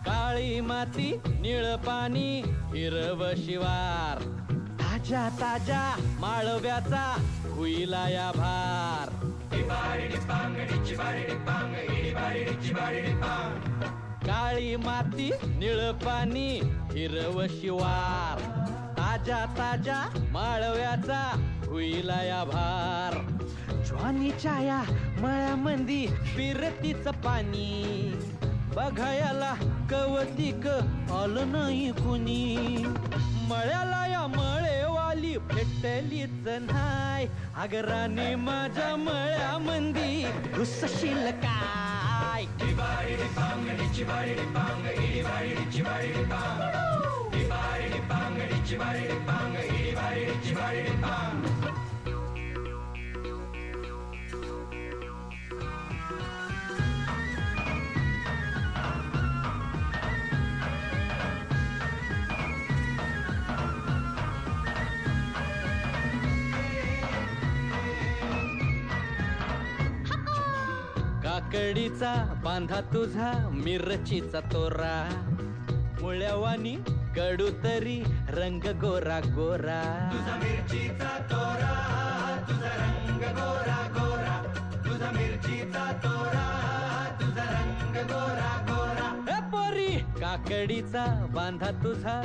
काळी माती निळ पाणी हिरव शिवार ताज्या ताज्या माळव्याचा हुईला या भार काळी माती निळ पाणी हिरव शिवार ताज्या ताज्या माळव्याचा हुईला या भार ज्वानीच्या या मळ्यामंदी फिरतीच पाणी बघायला कवतिक आलं नाही कुणी मळ्याला या मळेवाली भेटलीच नाही अगराने माझ्या मळ्यामंदी घुसशील काय काकडीचा बांधा तुझा मिरचीचा तोरा मुळ्यावानी कडू तरी रंग गोरा गोरा तुझा मिरचीचा तोरा तुझा रंग गोरा गोरा तुझा मिरचीचा तोरा तुझा रंग गोरा गोरा पोरी काकडीचा बांधा तुझा